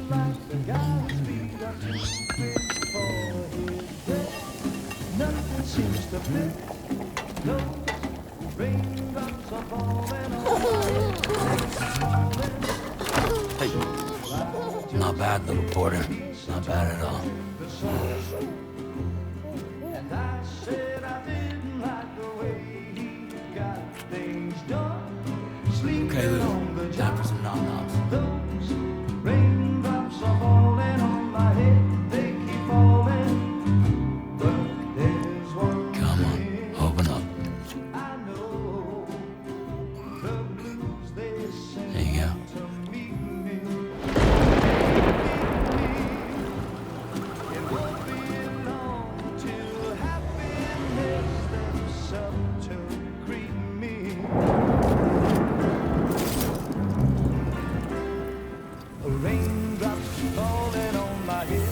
Hey, not bad, little Porter. Not bad at all. Okay, Lou. Time for some nom-noms. Raindrops are falling on my head, they keep falling. But there's one Come on, open up. I know, the blues they sing There you go. to meet me. It won't be long till happiness steps up to greet me. Raindrops falling on my head,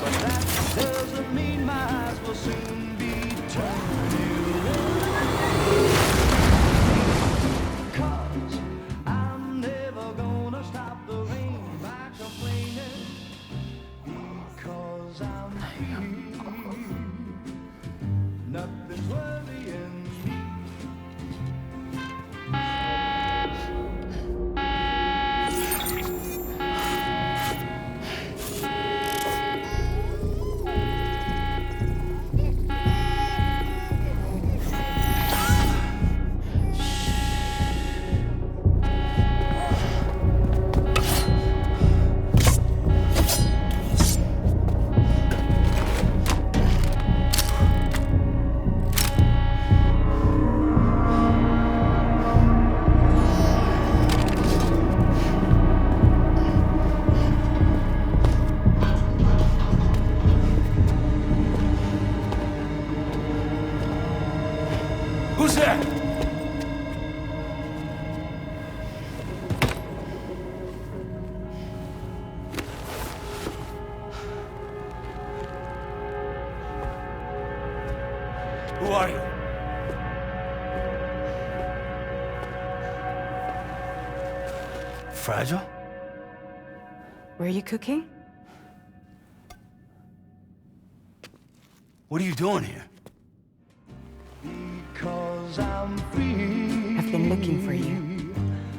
but that doesn't mean my eyes will soon be turning red. 'Cause I'm never gonna stop the rain by complaining, because I'm free. Nothing's worrying me. Who's there? Who are you? Fragile? Were you cooking? What are you doing here? Because I'm free. I've been looking for you.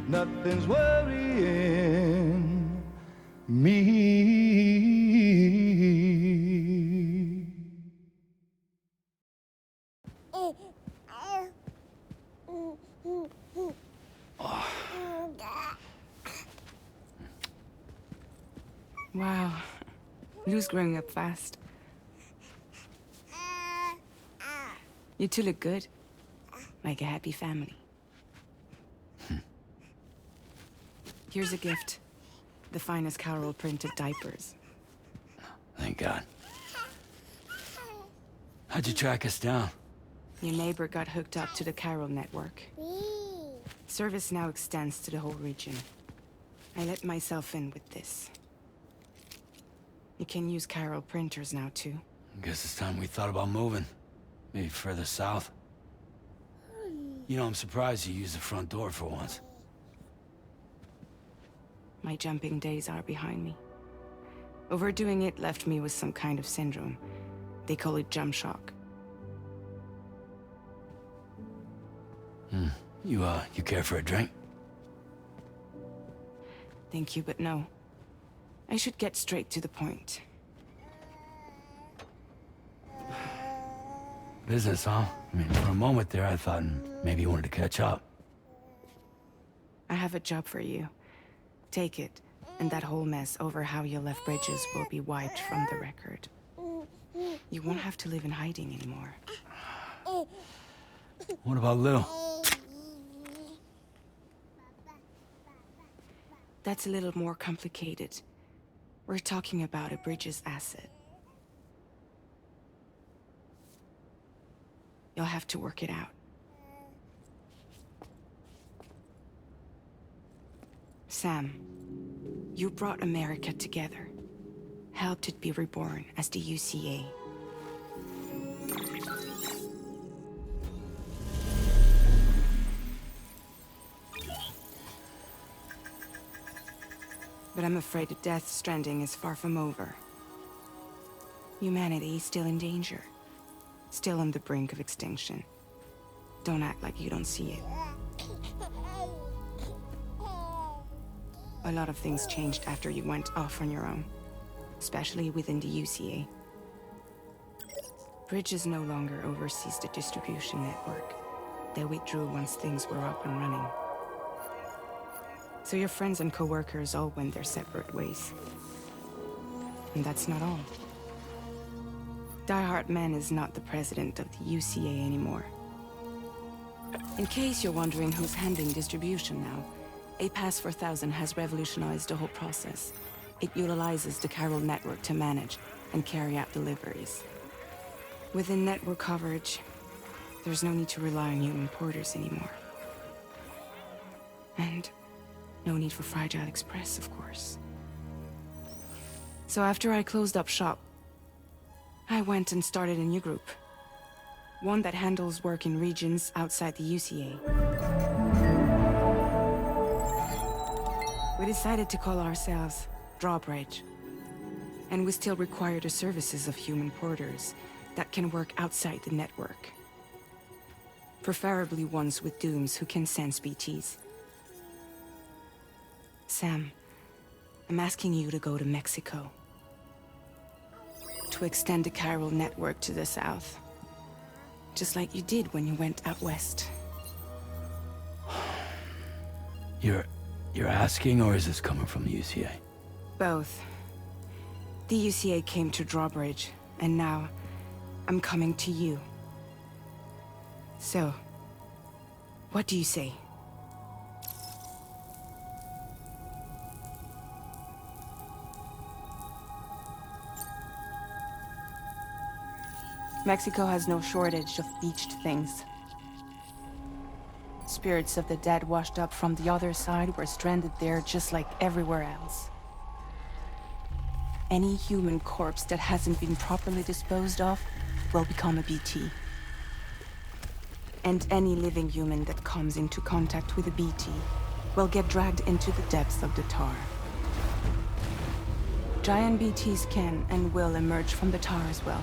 Nothing's worrying me. Wow. Lou's growing up fast. You two look good. Like a happy family. Here's a gift. The finest Carol printed diapers. Thank God. How'd you track us down? Your neighbor got hooked up to the Carol network. Service now extends to the whole region. I let myself in with this. You can use Carol printers now, too. Guess it's time we thought about moving. Maybe further south. You know, I'm surprised you used the front door for once. My jumping days are behind me. Overdoing it left me with some kind of syndrome. They call it jump shock. You care for a drink? Thank you, but no. I should get straight to the point. Business, huh? I mean, for a moment there, I thought maybe you wanted to catch up. I have a job for you. Take it, and that whole mess over how you left Bridges will be wiped from the record. You won't have to live in hiding anymore. What about Lou? That's a little more complicated. We're talking about a Bridges asset. You'll have to work it out. Sam, you brought America together. Helped it be reborn as the UCA. But I'm afraid that Death Stranding is far from over. Humanity is still in danger. Still on the brink of extinction. Don't act like you don't see it. A lot of things changed after you went off on your own. Especially within the UCA. Bridges no longer oversees the distribution network. They withdrew once things were up and running. So your friends and co-workers all went their separate ways. And that's not all. Die Hartman is not the president of the UCA anymore. In case you're wondering who's handling distribution now, A Pass 4000 has revolutionized the whole process. It utilizes the chiral network to manage and carry out deliveries. Within network coverage, there's no need to rely on human porters anymore. And no need for Fragile Express, of course. So after I closed up shop, I went and started a new group. One that handles work in regions outside the UCA. We decided to call ourselves Drawbridge. And we still require the services of human porters that can work outside the network. Preferably ones with dooms who can sense BTs. Sam, I'm asking you to go to Mexico. To extend the chiral network to the south. Just like you did when you went out west. You're asking, or is this coming from the UCA? Both. The UCA came to Drawbridge, and now I'm coming to you. So, what do you say? Mexico has no shortage of beached things. Spirits of the dead washed up from the other side were stranded there just like everywhere else. Any human corpse that hasn't been properly disposed of will become a BT. And any living human that comes into contact with a BT will get dragged into the depths of the tar. Giant BTs can and will emerge from the tar as well.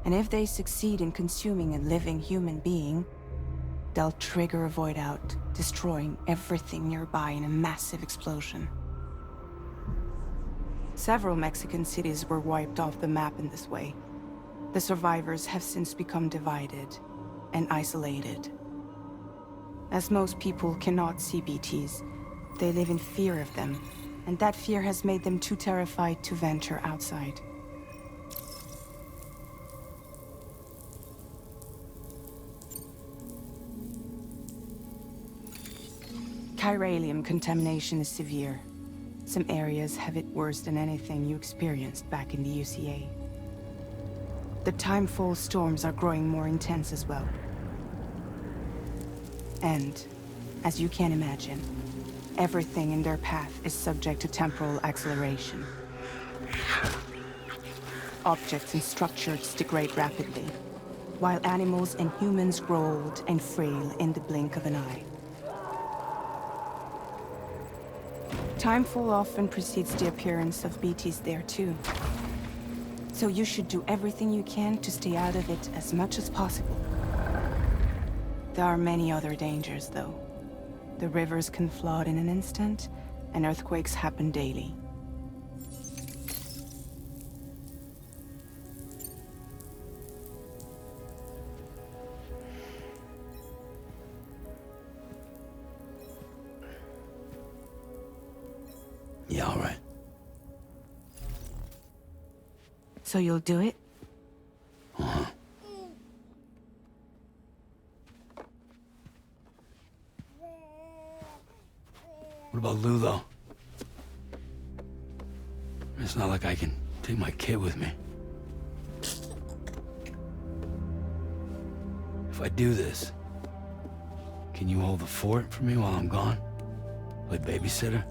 And if they succeed in consuming a living human being, they'll trigger a void out, destroying everything nearby in a massive explosion. Several Mexican cities were wiped off the map in this way. The survivors have since become divided and isolated. As most people cannot see BTs, they live in fear of them, and that fear has made them too terrified to venture outside. Chiralium contamination is severe. Some areas have it worse than anything you experienced back in the UCA. The timefall storms are growing more intense as well. And, as you can imagine, everything in their path is subject to temporal acceleration. Objects and structures degrade rapidly, while animals and humans grow old and frail in the blink of an eye. Timefall often precedes the appearance of BTs there too. So you should do everything you can to stay out of it as much as possible. There are many other dangers though. The rivers can flood in an instant, and earthquakes happen daily. Yeah, all right. So you'll do it? Uh-huh. What about Lou, though? It's not like I can take my kid with me. If I do this, can you hold the fort for me while I'm gone? Play babysitter?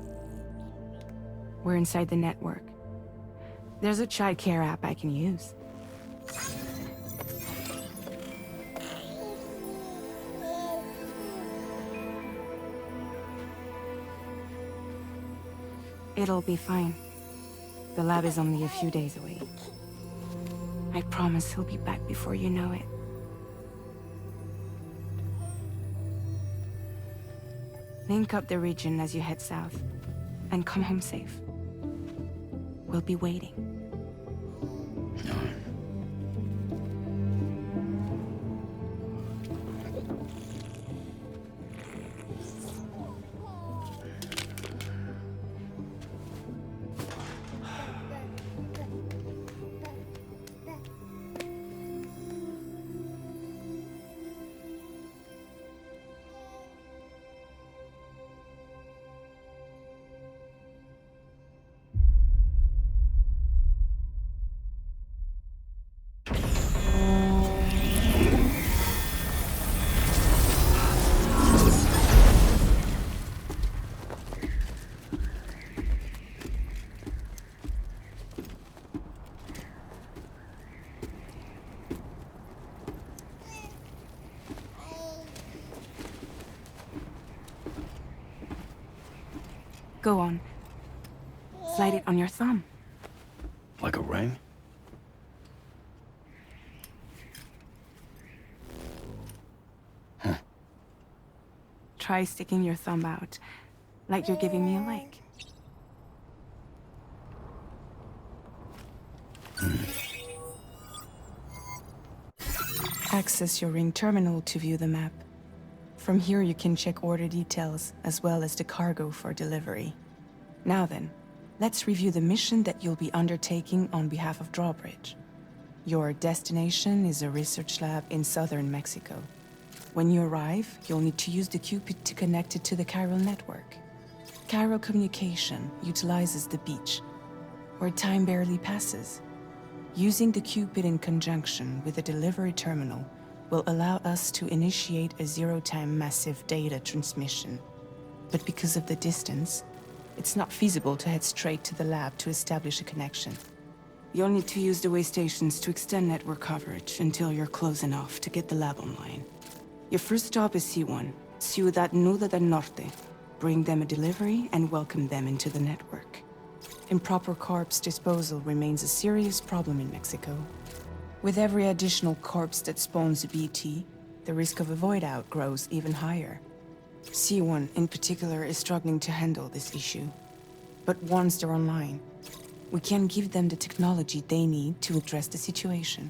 We're inside the network. There's a child care app I can use. It'll be fine. The lab is only a few days away. I promise he'll be back before you know it. Link up the region as you head south, and come home safe. We'll be waiting. Go on. Slide it on your thumb. Like a ring? Huh. Try sticking your thumb out, like you're giving me a like. Access your ring terminal to view the map. From here you can check order details, as well as the cargo for delivery. Now then, let's review the mission that you'll be undertaking on behalf of Drawbridge. Your destination is a research lab in southern Mexico. When you arrive, you'll need to use the Cupid to connect it to the chiral network. Chiral communication utilizes the beach, where time barely passes. Using the Cupid in conjunction with the delivery terminal will allow us to initiate a zero-time massive data transmission. But because of the distance, it's not feasible to head straight to the lab to establish a connection. You'll need to use the way stations to extend network coverage until you're close enough to get the lab online. Your first stop is C1, Ciudad Nuda del Norte. Bring them a delivery and welcome them into the network. Improper corpse disposal remains a serious problem in Mexico. With every additional corpse that spawns a BT, the risk of a void out grows even higher. C1 in particular is struggling to handle this issue. But once they're online, we can give them the technology they need to address the situation.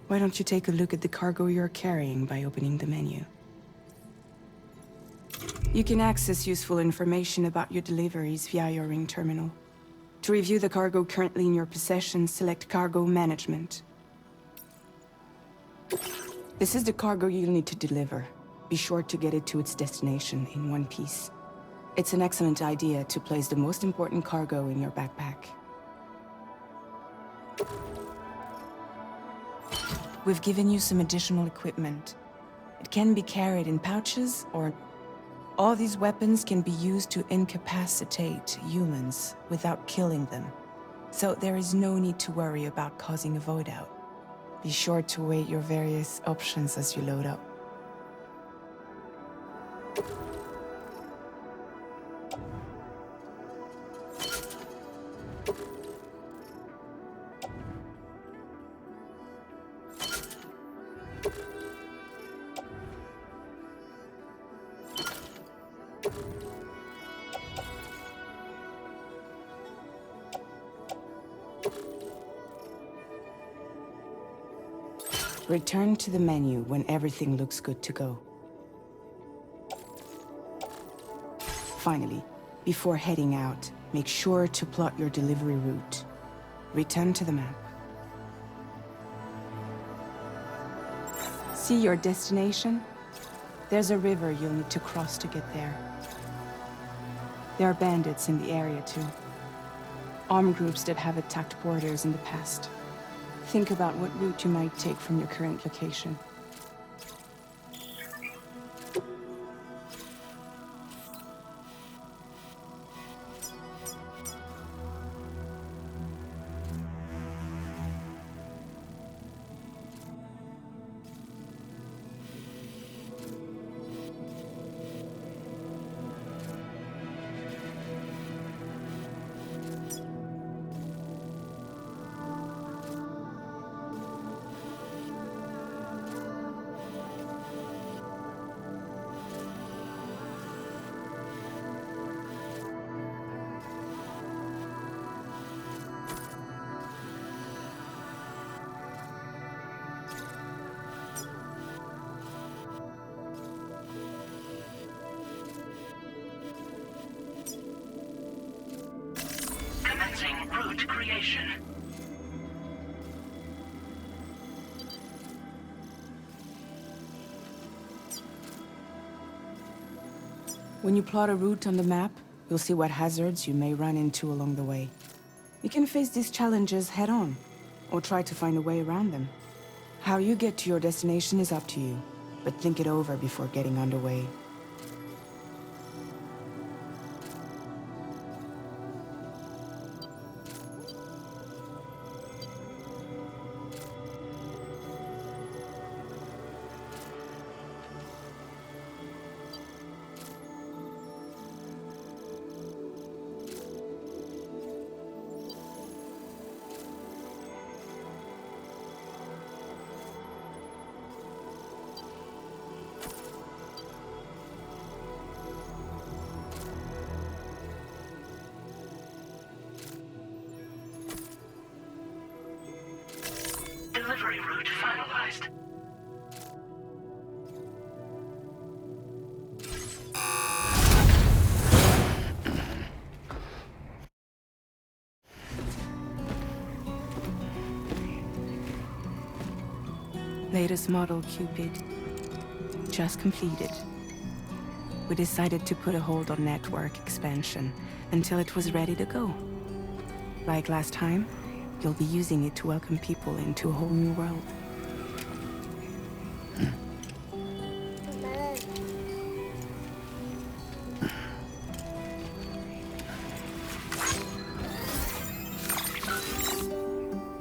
Why don't you take a look at the cargo you're carrying by opening the menu? You can access useful information about your deliveries via your ring terminal. To review the cargo currently in your possession, select Cargo Management. This is the cargo you'll need to deliver. Be sure to get it to its destination in one piece. It's an excellent idea to place the most important cargo in your backpack. We've given you some additional equipment. It can be carried in pouches or... All these weapons can be used to incapacitate humans without killing them. So there is no need to worry about causing a void out. Be sure to weigh your various options as you load up. Return to the menu when everything looks good to go. Finally, before heading out, make sure to plot your delivery route. Return to the map. See your destination? There's a river you'll need to cross to get there. There are bandits in the area too. Armed groups that have attacked borders in the past. Think about what route you might take from your current location. route creation. When you plot a route on the map, you'll see what hazards you may run into along the way. You can face these challenges head-on, or try to find a way around them. How you get to your destination is up to you, but think it over before getting underway. Delivery route finalized. Latest model Cupid. Just completed. We decided to put a hold on network expansion until it was ready to go. Like last time, you'll be using it to welcome people into a whole new world.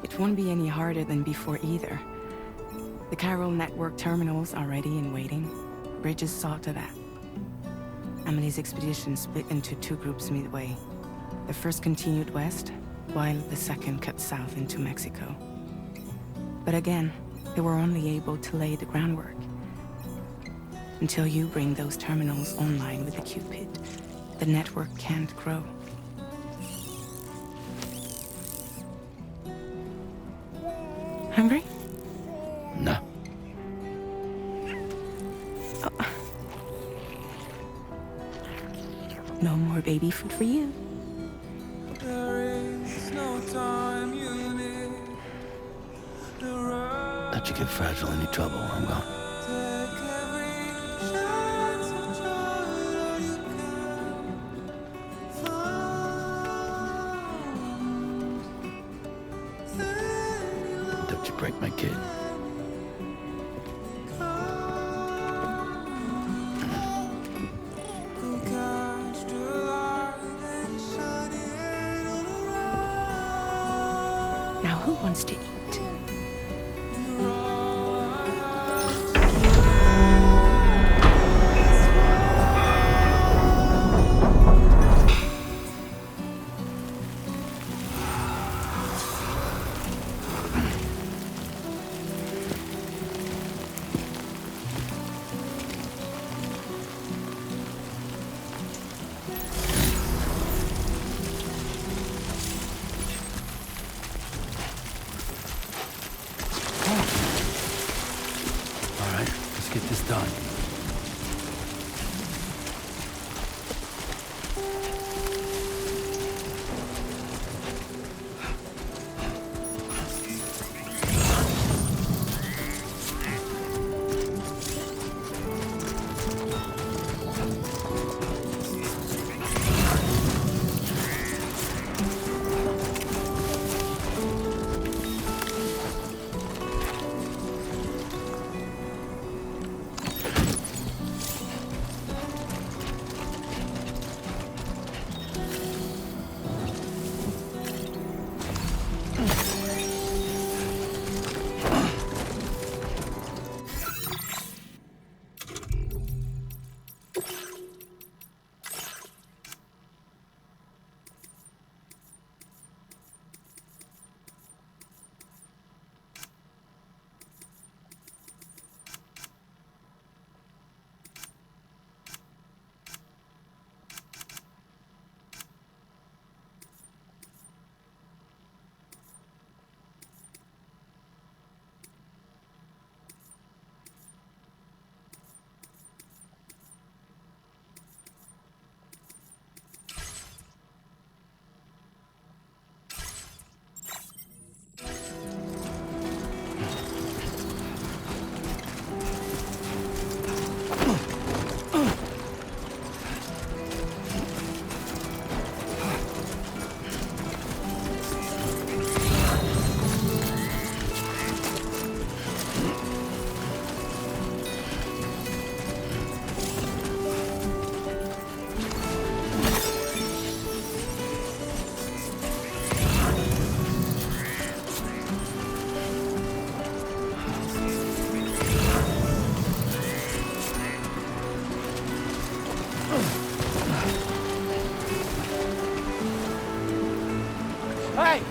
It won't be any harder than before either. The Carol network terminals are ready and waiting. Bridges saw to that. Emily's expedition split into two groups midway. The first continued west, while the second cut south into Mexico. But again, they were only able to lay the groundwork. Until you bring those terminals online with the Cupid, the network can't grow. Hungry? No. No more baby food for you. Don't you get fragile, any trouble, I'm gone. Don't you break my kid. Now who wants to eat? Hey!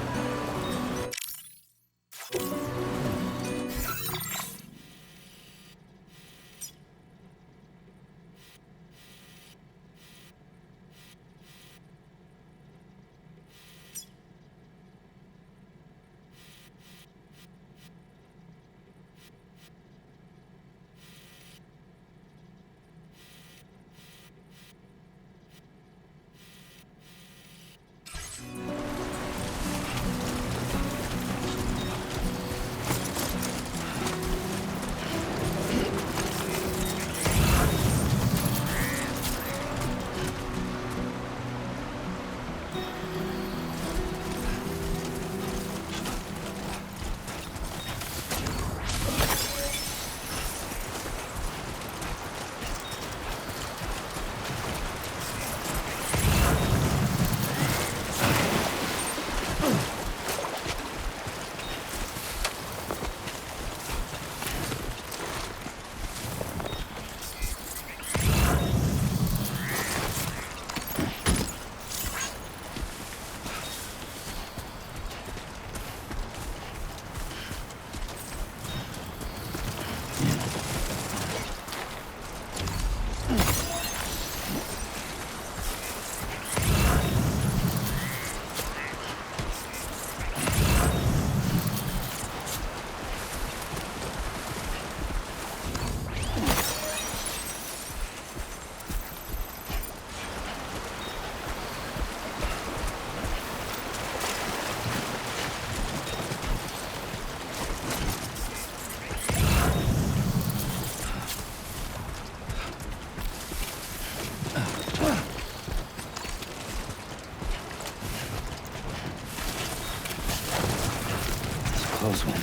Close one.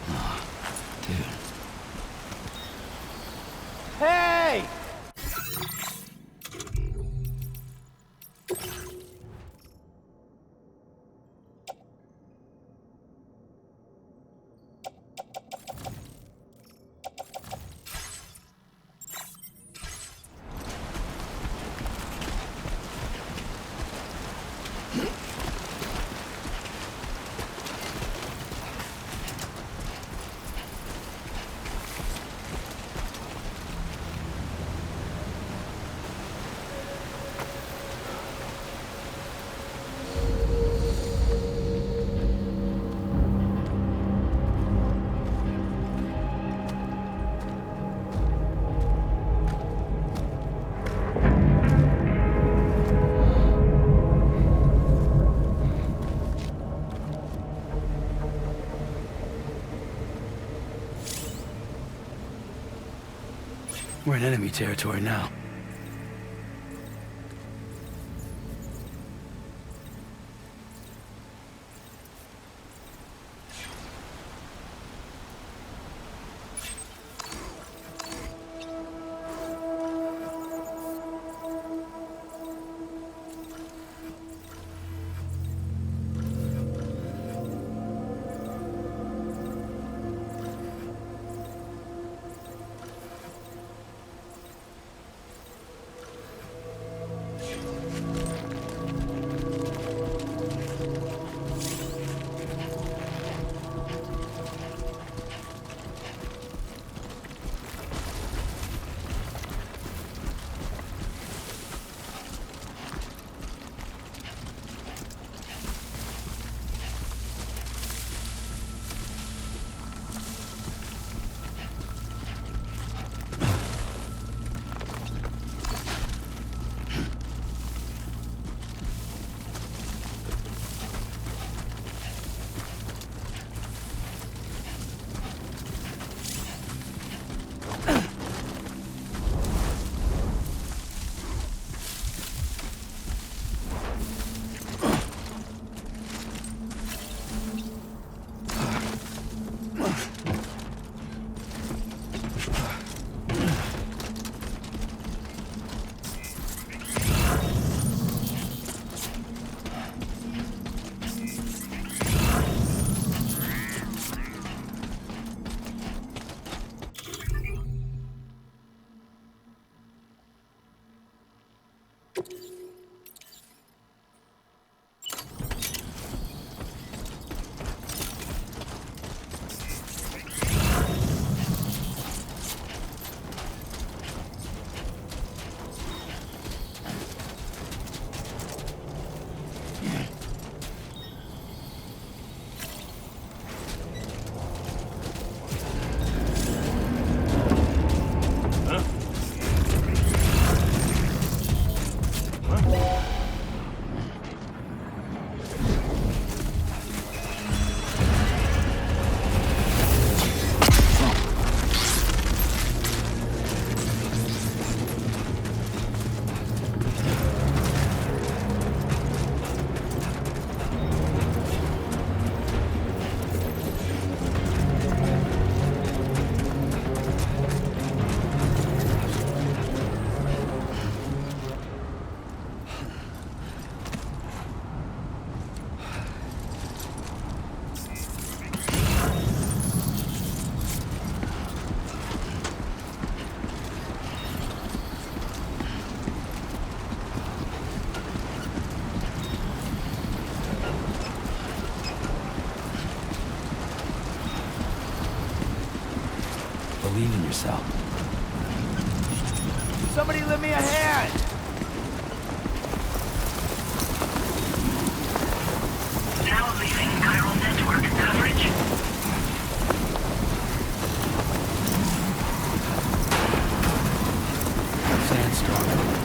Oh, dude. Hey! We're in enemy territory now. believe in yourself. Somebody lend me a hand! Now leaving chiral network coverage. Sandstorm.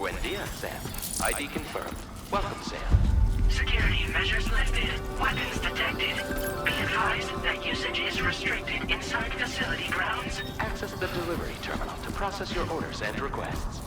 Buen dia, Sam. ID confirmed. Welcome, Sam. Security measures lifted. Weapons detected. Be advised that usage is restricted inside facility grounds. Access the delivery terminal to process your orders and requests.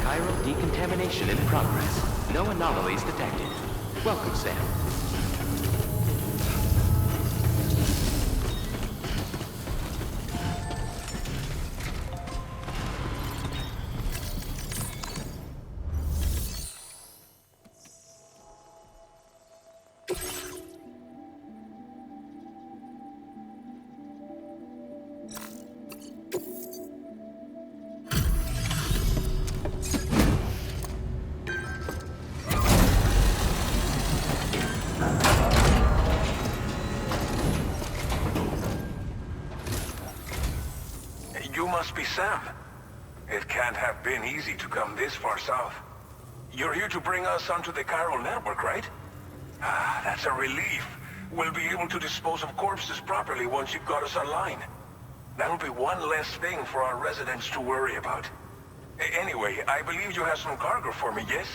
Chiral decontamination in progress. No anomalies detected. Welcome, Sam. You must be Sam. It can't have been easy to come this far south. You're here to bring us onto the chiral network, right? Ah, that's a relief. We'll be able to dispose of corpses properly once you've got us online. That'll be one less thing for our residents to worry about. Anyway, I believe you have some cargo for me, yes?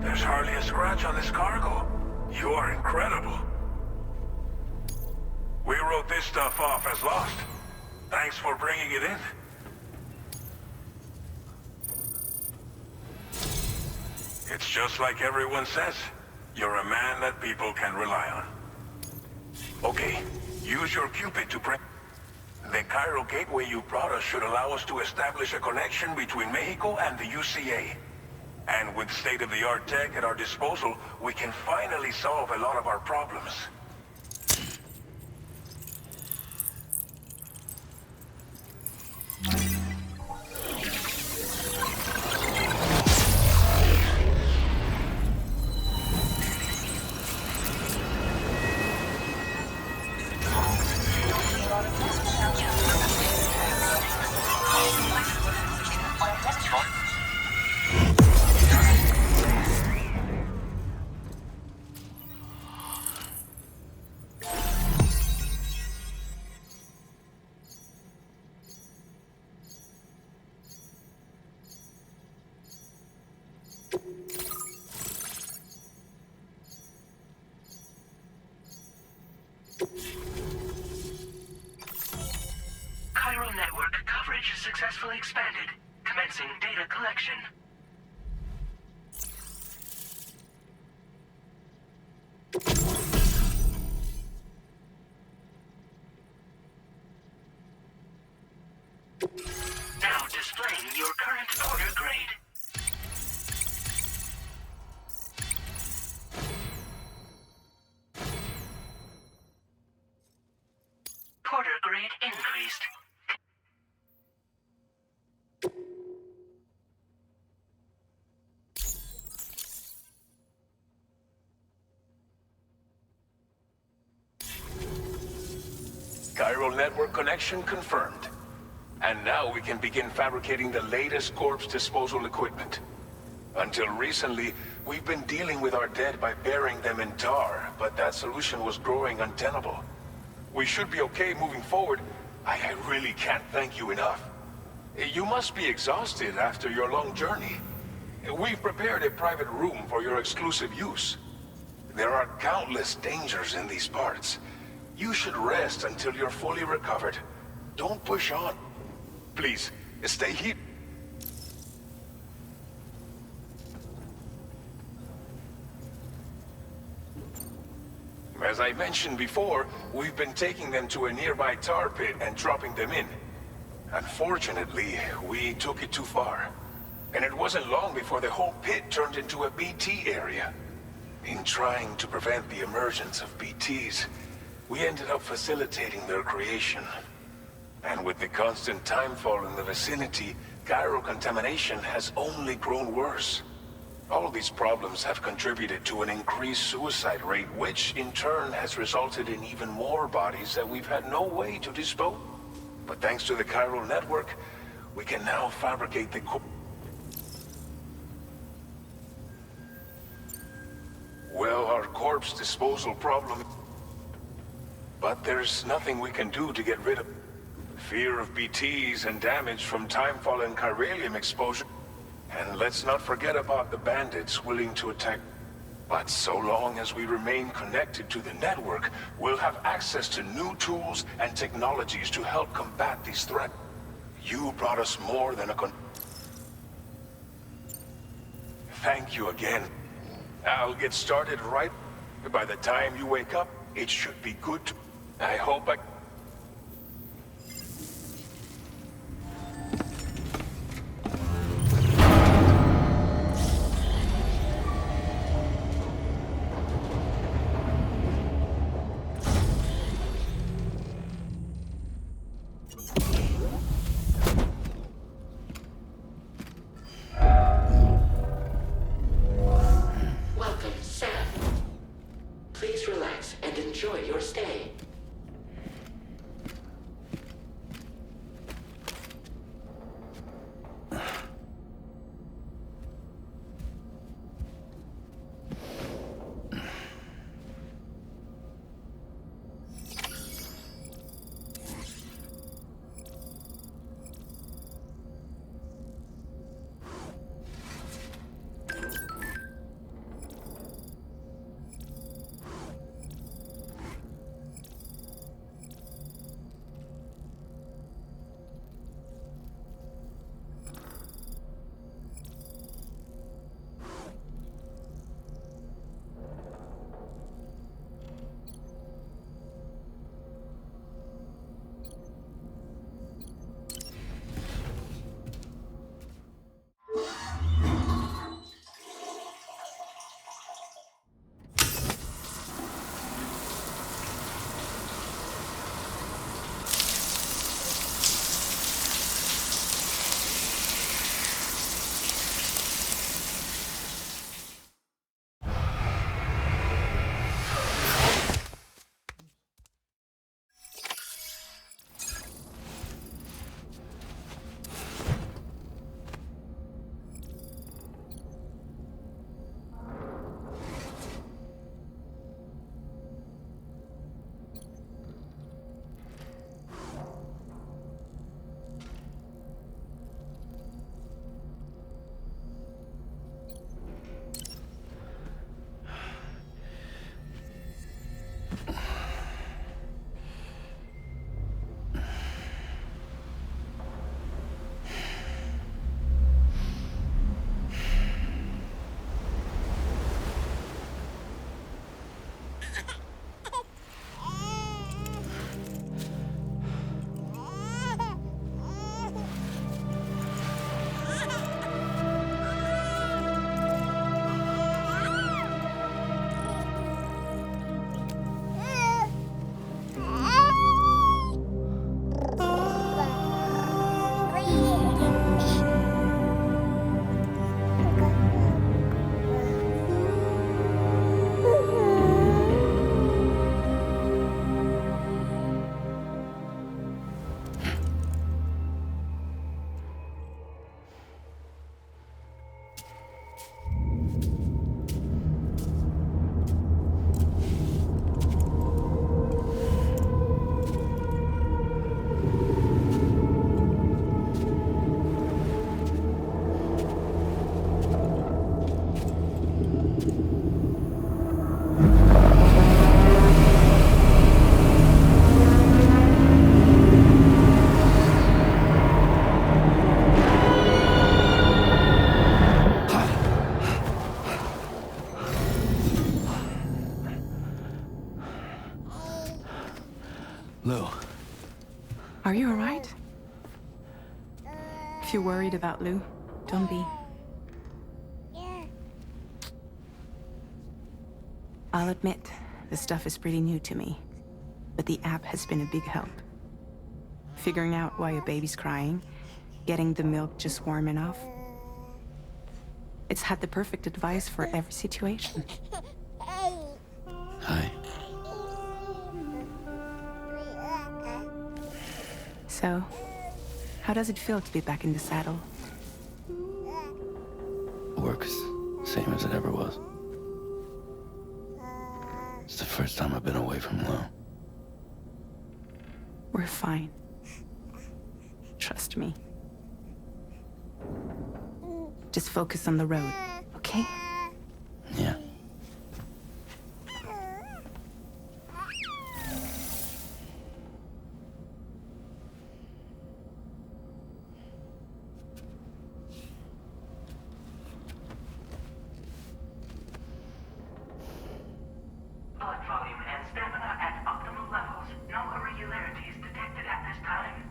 There's hardly a scratch on this cargo. You are incredible. We wrote this stuff off as lost. Thanks for bringing it in. It's just like everyone says. You're a man that people can rely on. Okay, use your Cupid to bring... The chiral gateway you brought us should allow us to establish a connection between Mexico and the UCA. And with state-of-the-art tech at our disposal, we can finally solve a lot of our problems. Chiral network coverage successfully expanded. Commencing data collection. Now displaying your current order grade. Porter grade increased. Chiral network connection confirmed. And now we can begin fabricating the latest corpse disposal equipment. Until recently, we've been dealing with our dead by burying them in tar, but that solution was growing untenable. We should be okay moving forward. I really can't thank you enough. You must be exhausted after your long journey. We've prepared a private room for your exclusive use. There are countless dangers in these parts. You should rest until you're fully recovered. Don't push on. Please, stay here. As I mentioned before, we've been taking them to a nearby tar pit and dropping them in. Unfortunately, we took it too far. And it wasn't long before the whole pit turned into a BT area. In trying to prevent the emergence of BTs, we ended up facilitating their creation. And with the constant timefall in the vicinity, Gyro contamination has only grown worse. All of these problems have contributed to an increased suicide rate, which in turn has resulted in even more bodies that we've had no way to dispose. But thanks to the chiral network, we can now fabricate the Well, our corpse disposal problem... But there's nothing we can do to get rid of fear of BTs and damage from timefall and chiralium exposure. And let's not forget about the bandits willing to attack. But so long as we remain connected to the network, we'll have access to new tools and technologies to help combat these threats. You brought us more than a Thank you again. I'll get started right. By the time you wake up, it should be good to... I hope I... Welcome, Sam. Please relax and enjoy your stay. Lou. Are you alright? If you're worried about Lou, don't be. I'll admit, the stuff is pretty new to me, but the app has been a big help. Figuring out why a baby's crying Getting the milk just warm enough. It's had the perfect advice for every situation. Hi. So, how does it feel to be back in the saddle? Works same as it ever was. It's the first time I've been away from Lo. We're fine. Trust me. Just focus on the road, okay? Yeah. Blood volume and stamina at optimal levels. No irregularities detected at this time.